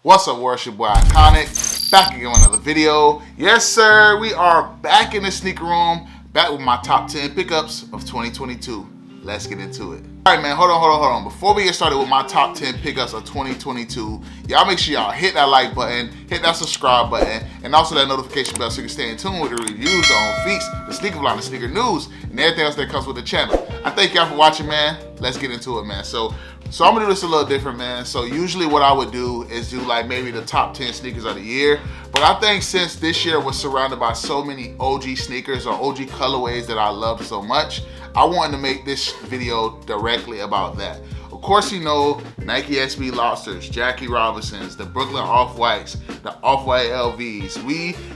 What's up, world? It's your boy Iconic, back again with another video. Yes, sir, we are back in the sneaker room, back with my top 10 pickups of 2022. Let's get into it. All right, man, hold on. Before we get started with my top 10 pickups of 2022, y'all make sure y'all hit that like button, hit that subscribe button, and also that notification bell so you can stay in tune with the reviews, the on feats, the sneaker vlog, the sneaker news, and everything else that comes with the channel. I thank y'all for watching, man. Let's get into it, man. So I'm gonna do this a little different, man. So usually what I would do is do like maybe the top 10 sneakers of the year. But I think since this year was surrounded by so many OG sneakers or OG colorways that I love so much, I wanted to make this video directly about that. Of course, you know, Nike SB Lobsters, Jackie Robinsons, the Brooklyn Off-Whites, the Off-White LVs.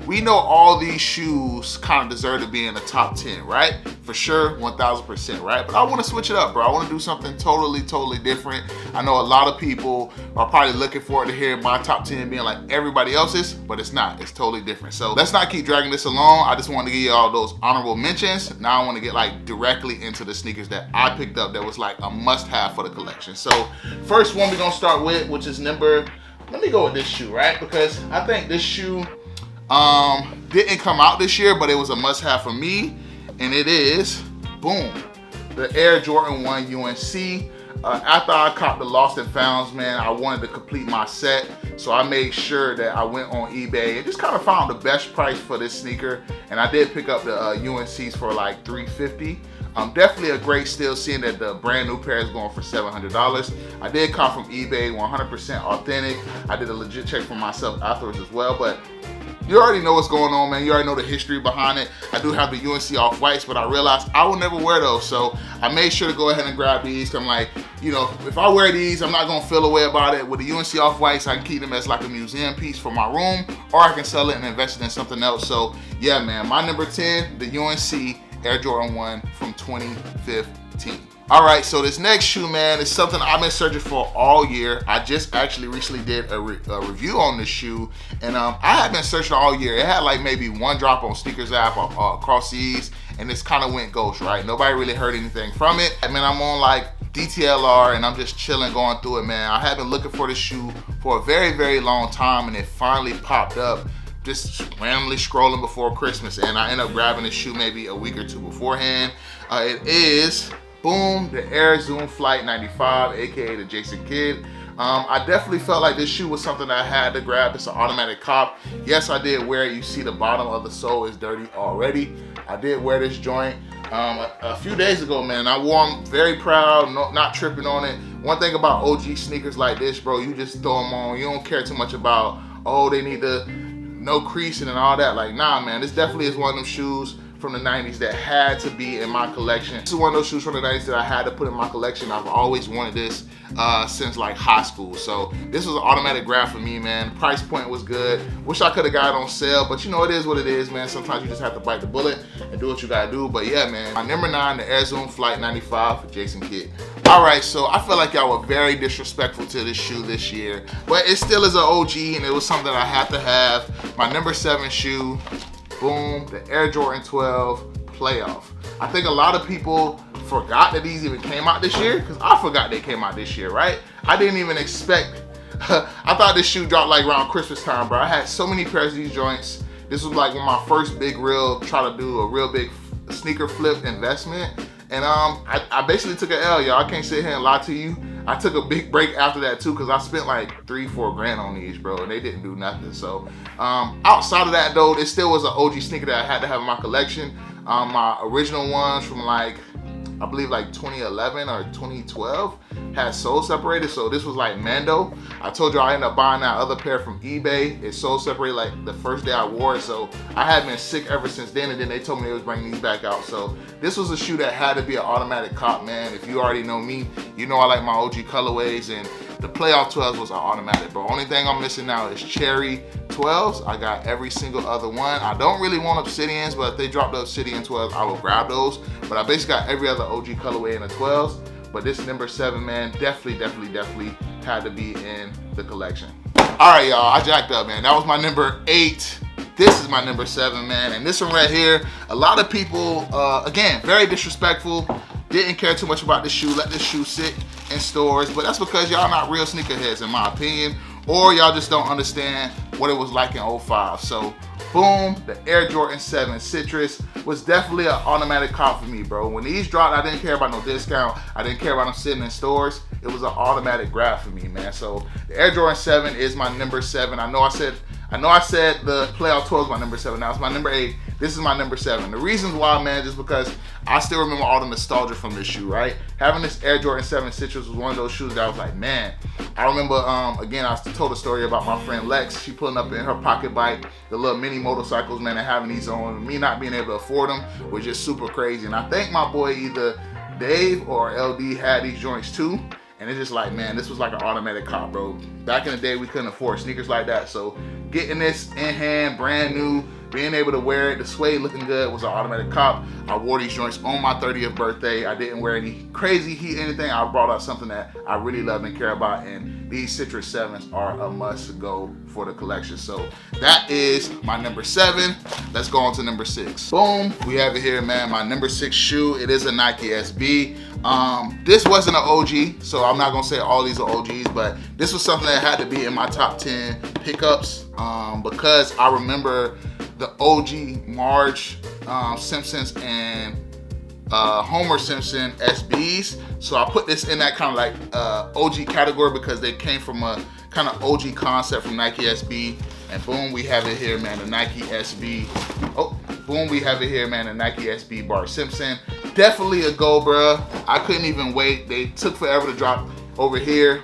We know all these shoes kind of deserve to be in the top 10, right? For sure, 1000%, right? But I want to switch it up, bro. I want to do something totally different. I know a lot of people are probably looking forward to hearing my top 10 being like everybody else's, but it's not. It's totally different. So let's not keep dragging this along. I just wanted to give you all those honorable mentions. Now I want to get like directly into the sneakers that I picked up that was like a must-have for the collection. So first one we're gonna start with, which is let me go with this shoe, right? Because I think this shoe didn't come out this year, but it was a must-have for me, and it is, boom, the Air Jordan 1 UNC. After I caught the Lost and Founds, man, I wanted to complete my set, so I made sure that I went on eBay and just kind of found the best price for this sneaker, and I did pick up the UNCs for like $350. Definitely a great steal, seeing that the brand new pair is going for $700. I did cop from eBay, 100% authentic. I did a legit check for myself afterwards as well, but you already know what's going on, man. You already know the history behind it. I do have the UNC Off-Whites, but I realized I will never wear those, so I made sure to go ahead and grab these. I'm like, you know, if I wear these, I'm not gonna feel a way about it. With the UNC Off-Whites, I can keep them as like a museum piece for my room, or I can sell it and invest it in something else. So yeah, man, my number 10, the UNC Air Jordan 1 from 2015. All right, so this next shoe, man, is something I've been searching for all year. I just actually recently did a review on this shoe, and I had been searching all year. It had like maybe one drop on Sneakers app across these, and this kind of went ghost, right? Nobody really heard anything from it. I mean, I'm on like DTLR, and I'm just chilling, going through it, man. I have been looking for this shoe for a very long time, and it finally popped up just randomly scrolling before Christmas, and I ended up grabbing this shoe maybe a week or two beforehand. It is, boom, the Air Zoom Flight 95, aka the Jason Kidd. I definitely felt like this shoe was something that I had to grab. It's an automatic cop. Yes, I did wear it. You see the bottom of the sole is dirty already. I did wear this joint a few days ago, man. I wore them, very proud, not tripping on it. One thing about OG sneakers like this, bro, you just throw them on. You don't care too much about, oh, they need to no creasing and all that. Like, nah, man, this definitely is one of them shoes from the 90s that had to be in my collection. This is one of those shoes from the 90s that I had to put in my collection. I've always wanted this since like high school. So this was an automatic grab for me, man. Price point was good. Wish I could have got it on sale, but you know, it is what it is, man. Sometimes you just have to bite the bullet and do what you gotta do. But yeah, man, my number 9, the Air Zoom Flight 95 for Jason Kidd. All right, so I feel like y'all were very disrespectful to this shoe this year, but it still is an OG, and it was something I had to have. My number 7 shoe, boom, the Air Jordan 12 Playoff. I think a lot of people forgot that these even came out this year, because I forgot they came out this year, right? I didn't even expect, I thought this shoe dropped like around Christmas time, bro. I had so many pairs of these joints. This was like one of my first big try to do a real big sneaker flip investment. And I basically took an L, y'all. I can't sit here and lie to you. I took a big break after that too, because I spent like $3-4 grand on these, bro, and they didn't do nothing. So outside of that though, it still was an OG sneaker that I had to have in my collection. My original ones from like, I believe like 2011 or 2012 had sole separated, so this was like Mando. I told you I ended up buying that other pair from eBay. It's sole separated like the first day I wore it, so I had been sick ever since then, and then they told me they was bringing these back out. So this was a shoe that had to be an automatic cop, man. If you already know me, you know I like my OG colorways, and the Playoff 12s was an automatic, bro. Only thing I'm missing now is Cherry 12s. I got every single other one. I don't really want Obsidians, but if they drop the Obsidian 12s, I will grab those. But I basically got every other OG colorway in the 12s. But this number 7, man, definitely had to be in the collection. All right, y'all, I jacked up, man. That was my number 8. This is my number 7, man. And this one right here, a lot of people, again, very disrespectful. Didn't care too much about this shoe. Let this shoe sit in stores, but that's because y'all not real sneakerheads, in my opinion. or y'all just don't understand what it was like in 05. So boom, the Air Jordan 7 Citrus was definitely an automatic cop for me, bro. When these dropped, I didn't care about no discount. I didn't care about them sitting in stores. It was an automatic grab for me, man. So the Air Jordan 7 is my number 7. I know I said the playoff 12 is my number 7. Now it's my number 8. This is my number 7. The reasons why, man, just because I still remember all the nostalgia from this shoe, right? Having this Air Jordan 7 Citrus was one of those shoes that I was like, man. I remember, again, I told a story about my friend Lex. She pulling up in her pocket bike, the little mini motorcycles, man, and having these on. Me not being able to afford them was just super crazy. And I think my boy either Dave or LD had these joints too. And it's just like, man, this was like an automatic cop, bro. Back in the day, we couldn't afford sneakers like that. So getting this in hand, brand new, being able to wear it, the suede looking good was an automatic cop. I wore these joints on my 30th birthday. I didn't wear any crazy heat, anything. I brought out something that I really love and care about. And these Citrus 7s are a must go for the collection. So that is my number 7. Let's go on to number 6. Boom, we have it here, man. My number 6 shoe, it is a Nike SB. This wasn't an OG, so I'm not gonna say all these are OGs, but this was something that had to be in my top 10 pickups because I remember the OG Marge Simpsons and Homer Simpson SBs. So I put this in that kind of like OG category because they came from a kind of OG concept from Nike SB. And boom, we have it here, man, the Nike SB. Oh, boom, we have it here, man, the Nike SB Bart Simpson. Definitely a go, bruh. I couldn't even wait. They took forever to drop over here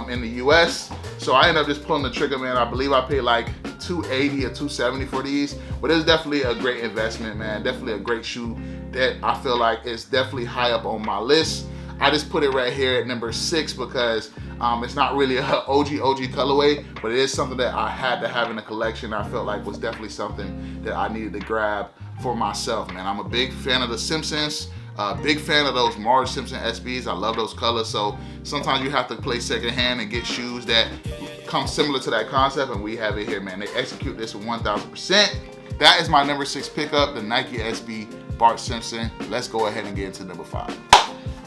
in the US. So I ended up just pulling the trigger, man. I believe I paid like $280 or $270 for these. But it's definitely a great investment, man. Definitely a great shoe that I feel like is definitely high up on my list. I just put it right here at number 6 because it's not really an OG colorway, but it is something that I had to have in the collection. I felt like was definitely something that I needed to grab for myself, man. I'm a big fan of the Simpsons, big fan of those Marge Simpson SBs. I love those colors, so sometimes you have to play secondhand and get shoes that come similar to that concept, and we have it here, man. They execute this 1000%. That is my number 6 pickup, the Nike SB Bart Simpson. Let's go ahead and get into number 5.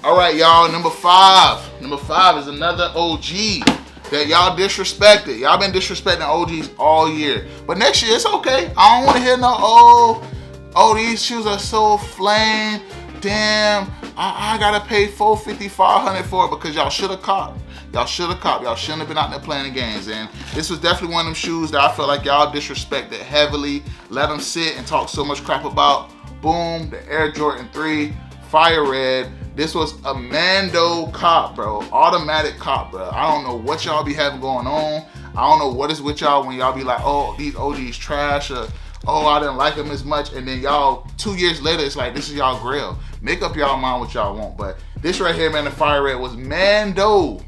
All right, y'all, number 5. Number 5 is another OG that y'all disrespected. Y'all been disrespecting OGs all year. But next year, it's okay. I don't want to hear no, oh, these shoes are so flame. Damn, I gotta pay $450, $500 for it because y'all should have copped. Y'all should have copped. Y'all shouldn't have been out there playing games. And this was definitely one of them shoes that I felt like y'all disrespected heavily. Let them sit and talk so much crap about. Boom, the Air Jordan 3, Fire Red. This was a Mando cop, bro. Automatic cop, bro. I don't know what y'all be having going on. I don't know what is with y'all when y'all be like, oh, these OGs trash, or oh, I didn't like them as much. And then y'all, 2 years later, it's like, this is y'all grail. Make up y'all mind what y'all want. But this right here, man, the Fire Red was Mando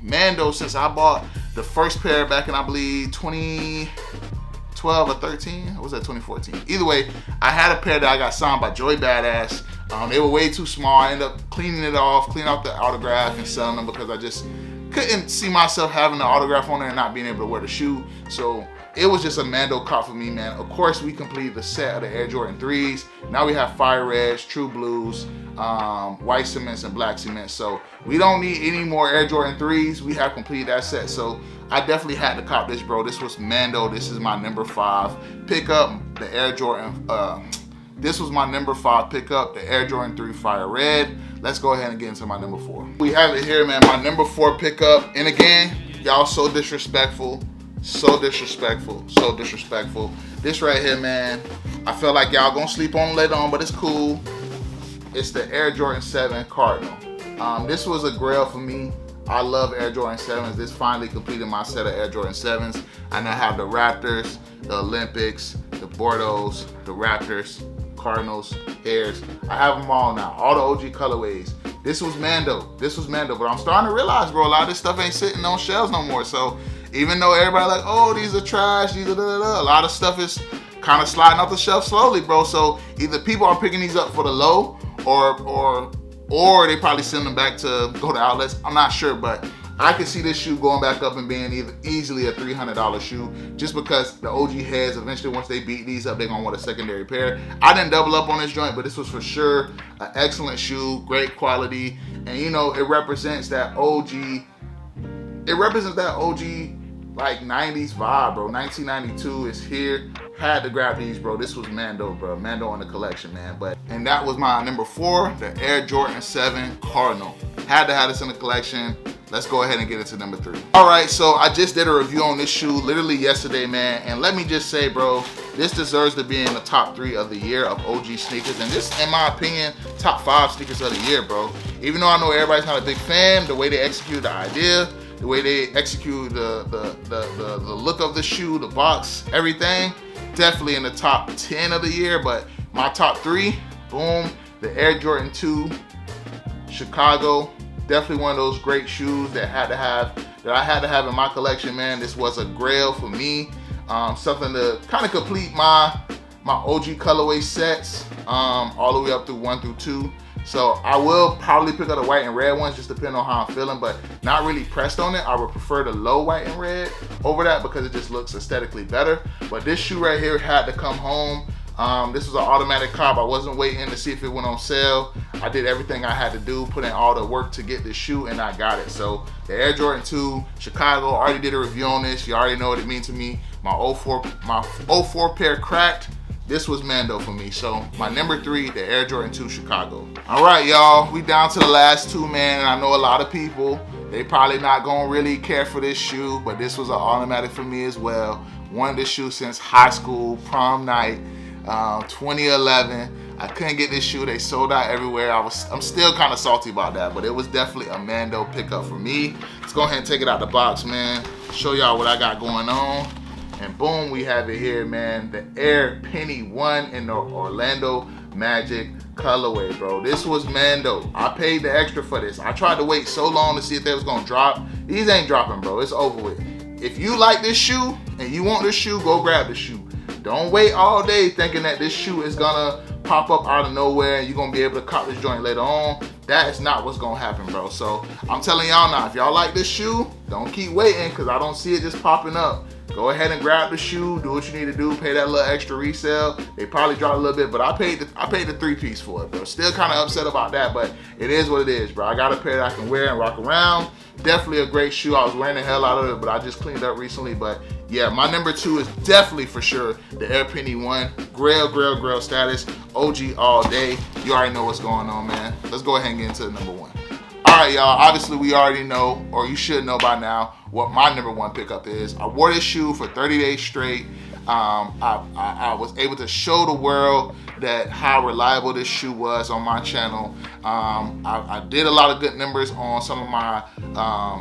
since I bought the first pair back in, I believe, 2012 or 13. Or was that 2014? Either way, I had a pair that I got signed by Joey Badass. They were way too small. I ended up cleaning it off, cleaning out the autograph and selling them because I just couldn't see myself having the autograph on there and not being able to wear the shoe. So it was just a Mando cop for me, man. Of course, we completed the set of the Air Jordan 3s. Now we have Fire Reds, True Blues, White Cements, and Black Cements. So we don't need any more Air Jordan 3s. We have completed that set. So I definitely had to cop this, bro. This was Mando. This is my number 5 pickup, the Air Jordan. This was my number 5 pickup, the Air Jordan 3 Fire Red. Let's go ahead and get into my number 4. We have it here, man, my number 4 pickup. And again, y'all so disrespectful. So disrespectful, so disrespectful. This right here, man, I feel like y'all gonna sleep on it later on, but it's cool. It's the Air Jordan 7 Cardinal. This was a grail for me. I love Air Jordan 7s. This finally completed my set of Air Jordan 7s. I now have the Raptors, the Olympics, the Bordeaux, the Raptors, Cardinals, Airs. I have them all now, all the OG colorways. This was Mando, but I'm starting to realize, bro, a lot of this stuff ain't sitting on shelves no more. So even though everybody like, oh, these are trash, these are a lot of stuff is kind of sliding off the shelf slowly, bro. So either people are picking these up for the low, or they probably send them back to go to outlets. I'm not sure, but I can see this shoe going back up and being easily a $300 shoe, just because the OG heads eventually, once they beat these up, they're gonna want a secondary pair. I didn't double up on this joint, but this was for sure an excellent shoe, great quality, and you know, it represents that OG. It represents that OG like 90s vibe, bro. 1992 is here. Had to grab these, bro. This was Mando, bro. Mando in the collection, man. And that was my number 4, the Air Jordan 7 Cardinal. Had to have this in the collection. Let's go ahead and get into number 3. All right, so I just did a review on this shoe literally yesterday, man. And let me just say, bro, this deserves to be in the top 3 of the year of OG sneakers. And this, in my opinion, top 5 sneakers of the year, bro. Even though I know everybody's not a big fan, the way they execute the idea, the way they execute the look of the shoe, the box, everything, definitely in the top 10 of the year. But my top 3, boom, the Air Jordan 2 Chicago. Definitely one of those great shoes that I had to have in my collection, man. This was a grail for me. Something to kind of complete my OG colorway sets, all the way up through 1 through 2. So I will probably pick up the white and red ones, just depending on how I'm feeling, but not really pressed on it. I would prefer the low white and red over that because it just looks aesthetically better. But this shoe right here had to come home. This was an automatic cop. I wasn't waiting to see if it went on sale. I did everything I had to do, put in all the work to get this shoe, and I got it. So the Air Jordan 2 Chicago, already did a review on this. You already know what it means to me. My 04 pair cracked. This was Mando for me. So my number 3, the Air Jordan 2 Chicago. All right, y'all, we down to the last 2, man. And I know a lot of people, they probably not gonna really care for this shoe, but this was an automatic for me as well. Wanted this shoe since high school, prom night. 2011. I couldn't get this shoe. They sold out everywhere. I'm still kind of salty about that, but it was definitely a Mando pickup for me. Let's go ahead and take it out the box, man. Show y'all what I got going on. And boom, we have it here, man. The Air Penny 1 in the Orlando Magic colorway, bro. This was Mando. I paid the extra for this. I tried to wait so long to see if they was gonna drop. These ain't dropping, bro. It's over with. If you like this shoe and you want this shoe, go grab the shoe. Don't wait all day thinking that this shoe is gonna pop up out of nowhere and you're gonna be able to cop this joint later on. That is not what's gonna happen, bro. So I'm telling y'all now, if y'all like this shoe, don't keep waiting because I don't see it just popping up. Go ahead and grab the shoe, do what you need to do, pay that little extra resale. They probably dropped a little bit, but I paid the 3-piece for it, bro. Still kind of upset about that, but it is what it is, bro. I got a pair that I can wear and rock around. Definitely a great shoe. I was wearing the hell out of it, but I just cleaned up recently. But yeah, my number 2 is definitely for sure the Air Penny 1. Grail status. OG all day. You already know what's going on, man. Let's go ahead and get into the number 1. All right, y'all. Obviously, we already know, or you should know by now, what my number 1 pickup is. I wore this shoe for 30 days straight. I was able to show the world that how reliable this shoe was on my channel. I did a lot of good numbers on some of my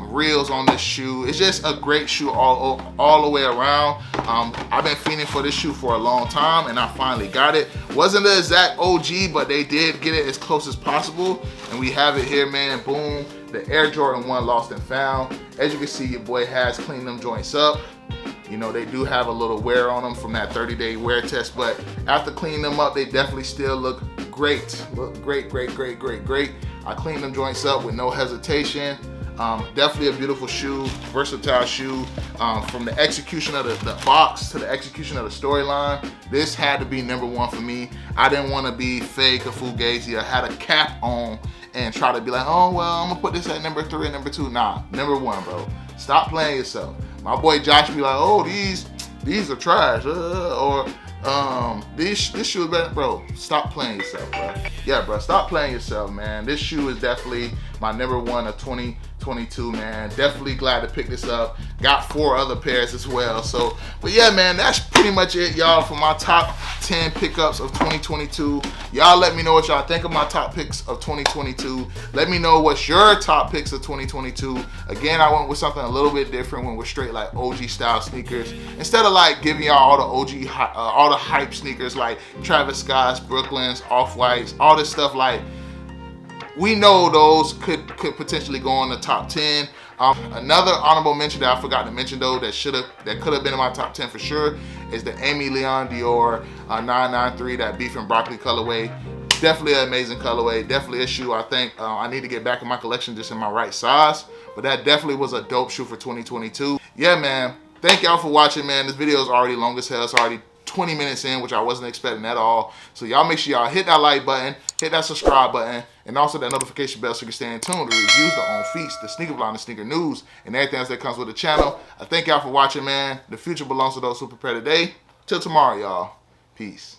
reels on this shoe. It's just a great shoe all the way around. I've been fiending for this shoe for a long time and I finally got it. Wasn't the exact OG, but they did get it as close as possible. And we have it here, man. Boom. The Air Jordan 1 lost and found. As you can see, your boy has cleaned them joints up. You know, they do have a little wear on them from that 30-day wear test, but after cleaning them up, they definitely still look great. Look great. I cleaned them joints up with no hesitation. Definitely a beautiful shoe, versatile shoe. From the execution of the box to the execution of the storyline, this had to be number 1 for me. I didn't want to be fake or fugazi. I had a cap on and try to be like, oh, well, I'm going to put this at number 3 and number 2. Nah, number 1, bro. Stop playing yourself. My boy Josh be like, oh, these are trash, this shoe is better, bro. Stop playing yourself, bro. Yeah, bro, stop playing yourself, man. This shoe is definitely my number 1 of 2022, man. Definitely glad to pick this up. Got 4 other pairs as well. So, but yeah, man, that's pretty much it, y'all, for my top 10 pickups of 2022. Y'all let me know what y'all think of my top picks of 2022. Let me know what's your top picks of 2022. Again, I went with something a little bit different, went with straight like OG style sneakers. Instead of like giving y'all all the OG, all the hype sneakers like Travis Scott's, Brooklyn's, Off-Whites, all this stuff, like, we know those could potentially go on the top 10. Another honorable mention that I forgot to mention though that could have been in my top 10 for sure is the Amy Leon Dior 993, that beef and broccoli colorway. Definitely an amazing colorway. Definitely a shoe I think I need to get back in my collection just in my right size. But that definitely was a dope shoe for 2022. Yeah, man. Thank y'all for watching, man. This video is already long as hell. It's already 20 minutes in, which I wasn't expecting at all. So y'all make sure y'all hit that like button, hit that subscribe button, and also that notification bell so you can stay in tune to the reviews, the on feats, the sneaker blog, the sneaker news, and everything else that comes with the channel. I thank y'all for watching, man. The future belongs to those who prepare today. Till tomorrow, y'all. Peace.